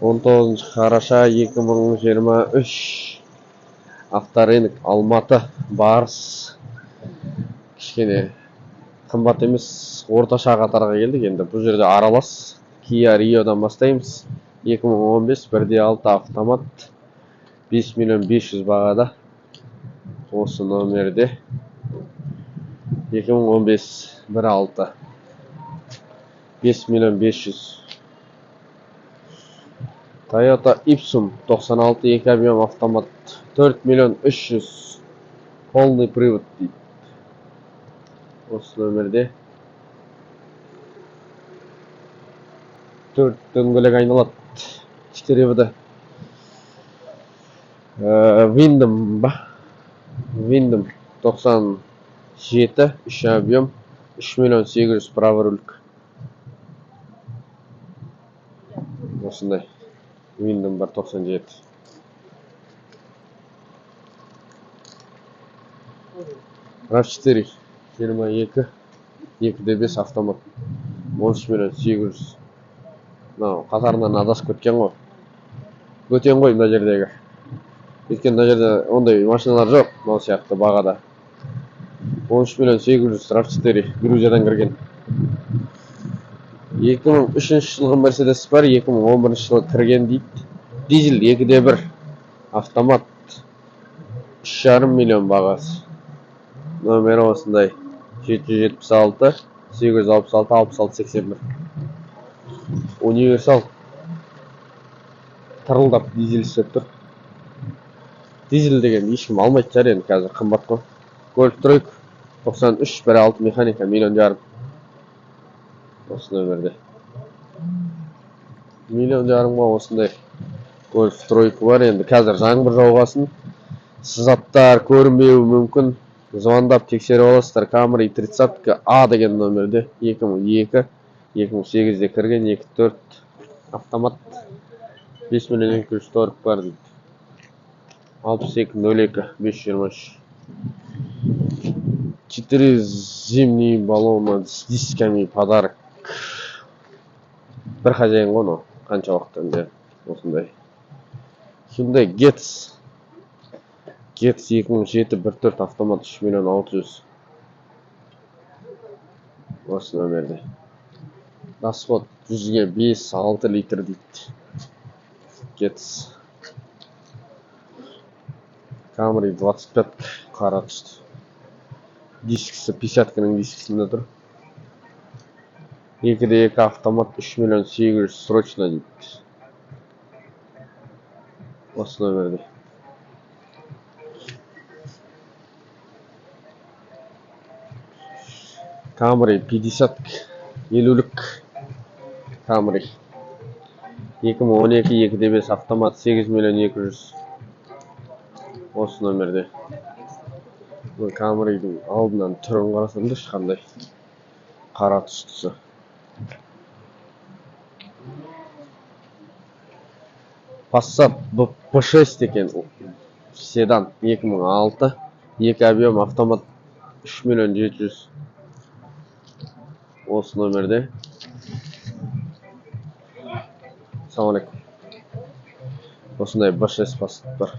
19 қараша 2023 авторынок Алматы Барыс. Кішкене қымбат емес, орташа қатарға келдік. Енді бұл жерде аралас Kia Rio'дан бастаймыз. 2015 1.6 автомат 5.500.000 бағада. Осы номерде 2015 1.6 5.500.000. Toyota Ipsum 96 2 объем автомат 4.300.000. Полный привод дейді. Осы номерде 4 дөңгелек айналады. 4 Windom ба? Windom 97 3 объем 3.800.000 правый руль. Осындай Windom бар 97. RAV4 22 2.5 автомат 13.800.000. Мынау қатарынан адасып кеткен ғой. Бөтен ғой мына жердегі. Өйткені мына жерде ондай машиналар жоқ, мынау сияқты бағада. 13.800.000 RAV4 Грузиядан кірген. 2003 жылғы Mercedes бар, 2011 жылы кірген дейді. Дизель 2.1 автомат 3,5 миллион бағасы. Номері осындай 776 866 66 81. Универсал тырылдап дизель істеп тұр. Дизель деген ешкім алмайды шығар енді, қазір қымбат қой. Golf тройка 93 1.6 механика 1,5 миллион. Осы номерде 1,5 миллион осындай Golf тройка бар. Енді қазір жаңбыр жауғасын, сызаттар көрінбеуі мүмкін. Звондап тексеріп аласыздар. Camry 30 A деген номерде 2002 2008-де кірген 2.4 автомат 5.240 бар дейді. 6202 523. 4 зимний баллона с дисками подарок. Бір хозяин ғой, но қанша уақыттан бері осындай. Hyundai Getz 2007 1.4 автомат 3.600.000. Осы номерде. Расход 100-ге 5-6 литр дейді. Getz. Camry 25 қара түсті. Дискісі 50-кінің дискісінде тұр. 2.2 автомат 3.800.000 срочно дейді. Осы номерде. Camry 50 50-лік Camry 2012 2.5 автомат 8.200.000. Осы номерде. Бұл Camry'дің алдынан түрін қарасам да ешқандай қара түстісі. Passat B6 екен, седан 2006 2 объем автомат 3.700.000. Осы номерде. Ассалаумалейкум. Осындай B6 Passat бар.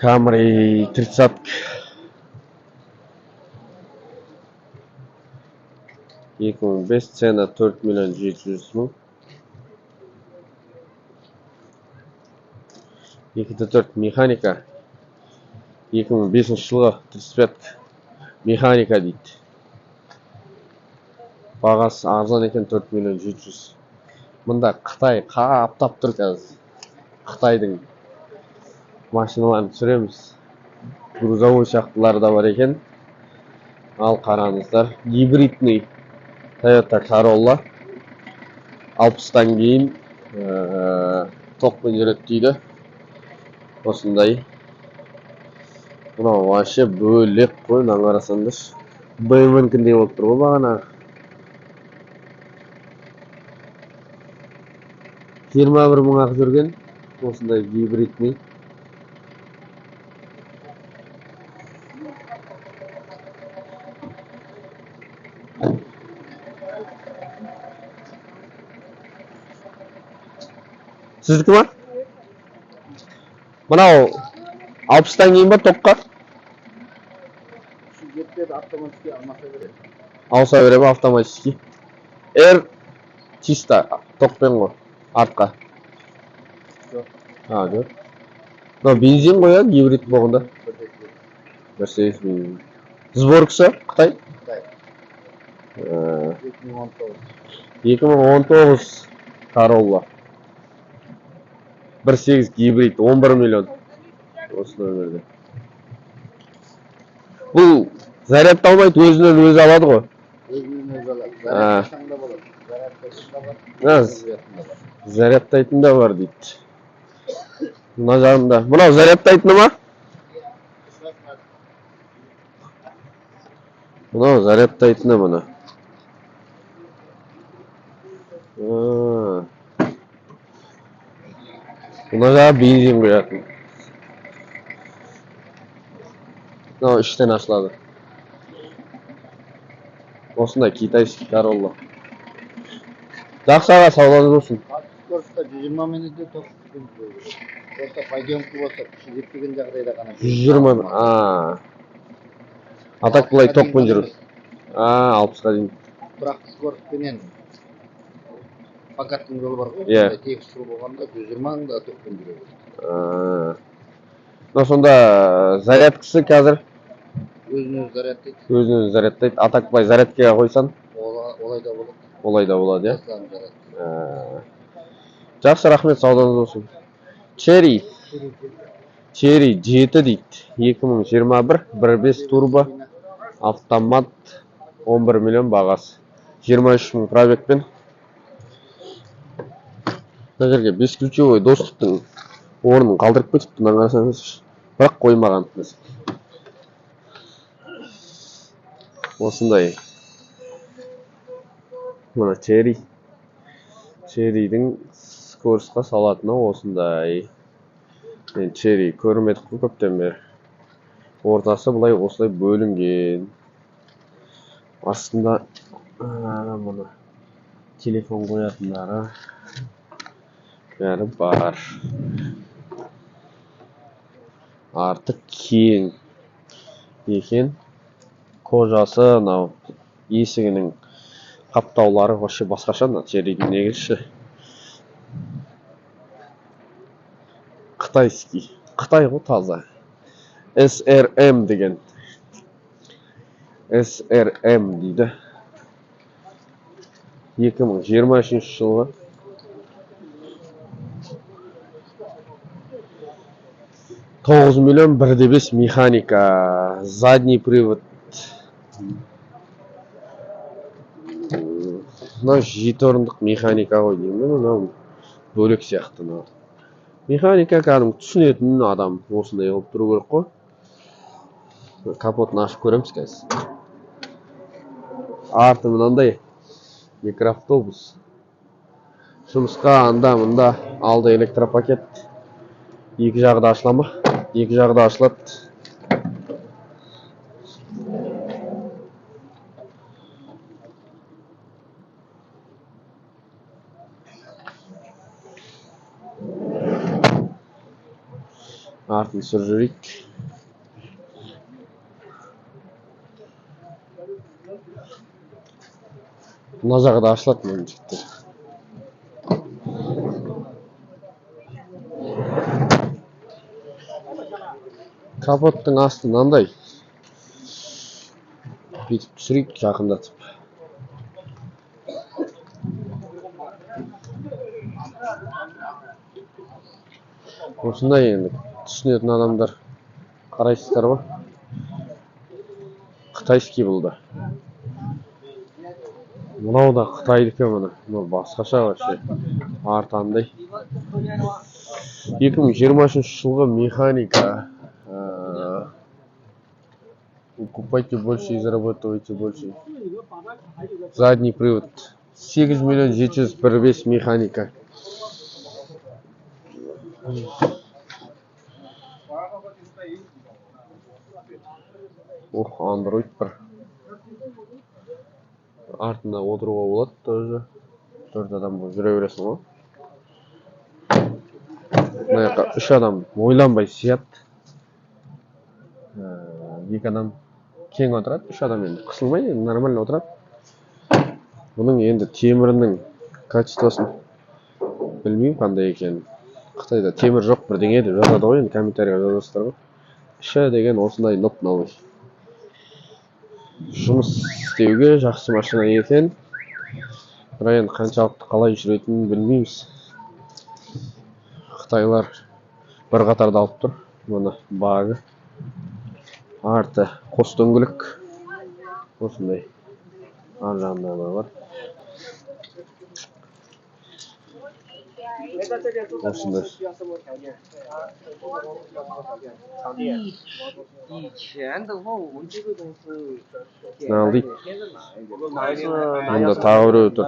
Camry 30 2005 цена 4.700.000. 2.4 механика 2005 жылғы 35 механика дейді. Бағасы арзан екен 4.700.000. Мұнда Қытай қаптап тұр қазір. Қытайдың машиналарын түсіреміз. Грузовой шақтылары да бар екен. Ал қараңыздар, гибридный Toyota Corolla 60-тан кейін тоқпен жүреді дейді. Осындай. Мынау вообще бөлек қой, мынаны қарасаңдар. BMW-нікіндей болып тұр ғой бағанағы. 21 мың ақ жүрген. Осындай гибридный. Сіздікі ма? Мынау 60-тан кейін ба токқа? Жетпеді, автоматически алмаса береді. Алса бере ма автоматически? R чисто токпен ғой артқа. Жоқ. Жоқ. Мынау бензин ғой, гибрид болғанда. 1.8 бензин. Сборкасы Қытай? Қытай. 2019. 2019 Corolla. 1.8 гибрид 11 миллион. Осы нөмірде. Бұл зарядталмайды, өзінен өзі алады ғой. Өзінен өзі алады. Зарядтасаң да болады. Зарядтайтын да бар дейді. Мына жағында. Мынау зарядтайтыны ма? Мынау зарядтайтыны мұны. Мына жағы бензин құятын. Мынау іштен ашылады. Осындай китайский Corolla. Жақсы аға, саудаңыз болсын. Скоростта 120 минутте тоқ түскен болды. Просто подъемки болса, күші жетпеген жағдайда ғана. 120. Атак бұлай тоқпен жүру. 60-қа дейін. Тұрақты скоростпенен покаттың жолы бар ғой. Иә. Тегіс жол болғанда 120-да тоқпен жүреді. Сонда зарядкасы қазір? Өзін-өзі зарядтайды. Өзін-өзі зарядтайды. Атак бұлай зарядкаға қойсан? Олай да болады. Олай да болады, иә? Жақсы, рахмет, саудаңыз болсын. Cherry 7 дейді. 2021, 1.5 турбо, автомат, 11 миллион бағасы. 23 мың пробегпен. Мына жерге бесключевой доступтың орнын қалдырып кетіпті, мына қарасаңыз. Бірақ қоймаған. Осындай. Мына Cherry'дің скоростқа салатыны осындай. Мен Cherry көрмедік қой көптен бері. Ортасы бұлай осылай бөлінген. Астында мұны телефон қоятындары бәрі бар. Артық кең екен. Кожасы, мынау есігінің қаптаулары вообще басқаша, мына Cherry'дің негізі. Қытайский. Қытай ғой таза. SRM деген. SRM дейді. 2023 жылғы. $9 миллион 1.5 механика. Задний привод. Мынау 7 орындық механика ғой деймін. Мынау бөлек сияқты. Механика кәдімгі түсінетін адам осындай қылып тұру керек қой. Капотын ашып көреміз қазір. Арты мынандай микроавтобус. Жұмысқа анда-мында алды электропакет. Екі жағы да ашыла ма? Екі жағы да ашылады. Артын сүр жүрейік. Мына жағы да ашылады мен жіктер. Капоттың асты мынандай. Бүйтіп түсірейік жақындатып. Осындай енді түсінетін адамдар қарайсыздар ба? Қытайский бұл да. Мынау да Қытайдікі мұны. Мынау басқаша вообще. Артандай. 2023 жылғы механика. Укупайте больше и зарабатывайте больше. Задний привод. 8 миллион 701 механика. Android бір. Артында отыруға болады тоже. 4 адам жүре бересің ғой. мына жаққа 3 адам ойланбай сияды. 2 адам кең отырады, 3 адам енді қысылмай, нормально отырады. Бұның енді темірінің качествосын білмеймін қандай екенін. Қытайда темір жоқ бірдеңе деп жазады ғой, енді комментарийға жазасыздар ғой. Іші деген осындай нұп новый. Жұмыс істеуге жақсы машина екен. Бірақ енді қаншалықты қалай жүретінін білмейміз. Қытайлар бір қатарда алып тұр. Мұны багы. Арты қос дөңгелек. Осындай. Ар жағында да бар. Осындай. 以前的话，我们这个公司 Налды. 还是 Мұнда тағы біреу тұр.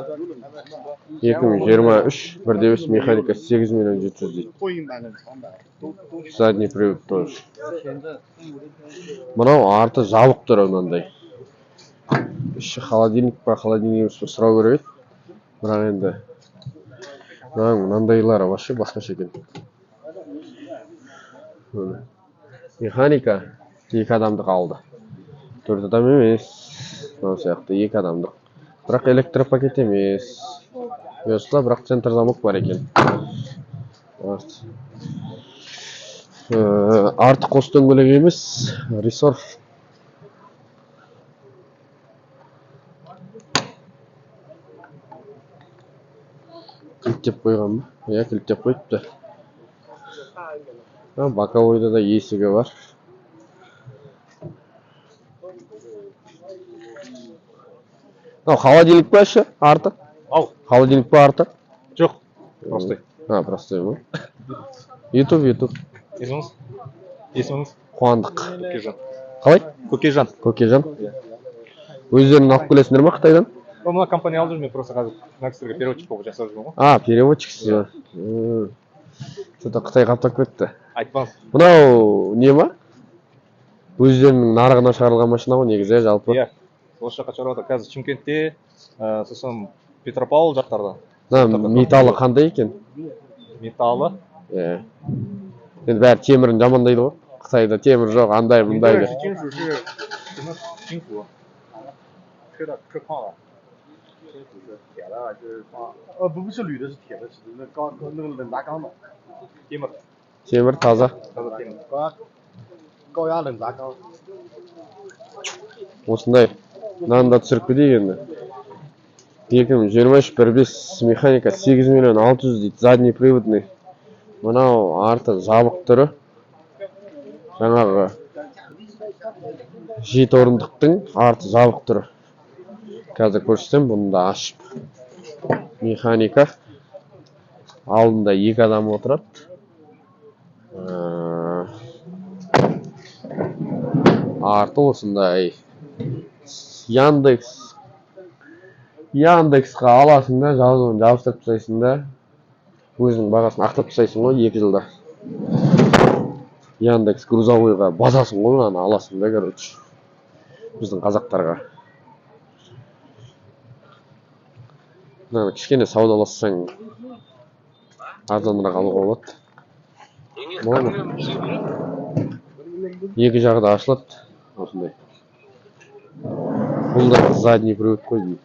2023 1.5 механика 8 миллион 700 дейді. 货运版的长板都 Задний привод тоже. Мынау арты жабық тұр мынандай. Іші холодильник па, холодильник емес па сұрау керек еді. Бірақ енді мынандайлары вообще басқаша екен. Механика 2 адамдық алды. 4 адам емес. Мынау сияқты 2 адамдық. Бірақ электропакет емес. Осылай бірақ центр замок бар екен. Арты қос дөңгелек емес, рессор. Кілттеп қойған ба? Иә, кілттеп қойыпты. Боковойда да есігі бар. Холодильник па іші? Арты? Ал, Холодильник па арты? жоқ, простой. Простой ма? YouTube. Есіміңіз? Қуандық. Көкежан. Қалай? Көкежан. Көкежан. Өздерін алып келесіңдер ма Қытайдан? Мына компания алып жүр, мен просто қазір мына кісілерге переводчик болып жасап жүрмін ғой. Переводчиксіз ба? Что-то Қытай қаптап кетті. Айтпаңыз. Мынау не ма? Өздерінің нарығына шығарылған машина ғой негізі жалпы. Иә. Осы жаққа шығарып жатыр. Қазір Шымкентте, сосын Петропавл жақтарда. Металы қандай екен? Металы. Иә. Енді бәрі темірін жамандайды ғой. Қытайда темір жоқ, андай мұндай деп. 金属是什么金属？吹矿了。金属是铁的还是钢？不是铝的，是铁的，是那钢那个冷轧钢的， темір. Темір таза. Таза темір. 高压冷轧钢。 Осындай. Мынаны да түсіріп кетейік енді. 2023 1.5 механика 8 миллион 600 дейді. Задний приводный. Мынау арты жабық түрі. Жаңағы 7 орындықтың арты жабық түрі. Қазір көрсетсем, бұны да ашып. Механика. Алдында 2 адам отырады. Арты осындай. Яндексқа аласың да, жазуын жабыстырып тастайсың да. Өзінің бағасын ақтап тастайсың ғой 2 жылда. Яндекс грузовойға басасың ғой, аны аласың да, короче. Біздің қазақтарға. Мына кішкене саудалассаң арзанырақ алуға болады. Болады. 2 жағы да ашылады. Осындай. Бұл да задний привод қой дейді.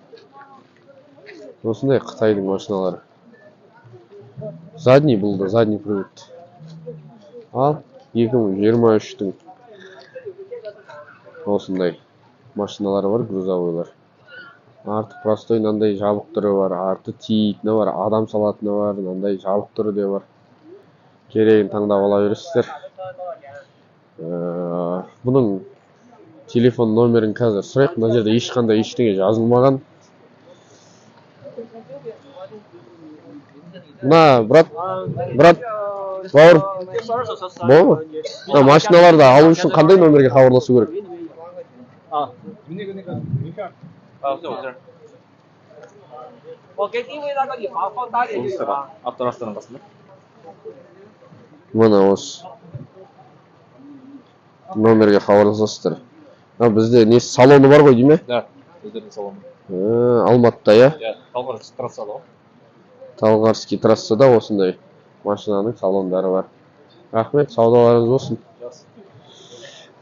Осындай Қытайдың машиналары. Задний, бұл да задний привод. Ал 2023-тің осындай машиналары бар, грузовойлар. Арты простой, нандай жабық түрі бар, арты тийтіні бар, адам салатыны бар, нандай жабық түрі де бар. Керегін таңдап ала бересіздер. Бұның телефон номерін қазір сұрайық. Мына жерде ешқандай ештеңе жазылмаған. Мына, брат, бауыр, бұл машиналарды алу үшін қандай номерге хабарласу керек? Авторастаның қасында. Мына осы номерге хабарласасыздар. Бізде не салоны бар ғой дейме? Да, өздерінің салоны. Алматыда, иә? Иә, Талғарский трассада ғой. Талғарский трассада осындай машинаның салондары бар. Рахмет, саудаларыңыз болсын.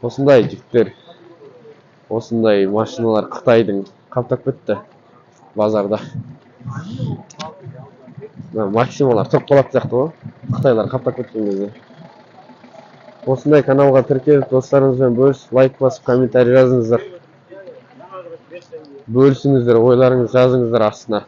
Осындай жігіттер, осындай машиналар Қытайдың қаптап кетті базарда. Максималар тұрып қалатын сияқты ғой, Қытайлар қаптап кеткен кезде. Осындай каналға тіркеліп, достарыңызбен бөлісіп, лайк басып, комментарий жазыңыздар. Бөлісіңіздер, ойларыңызды жазыңыздар астына.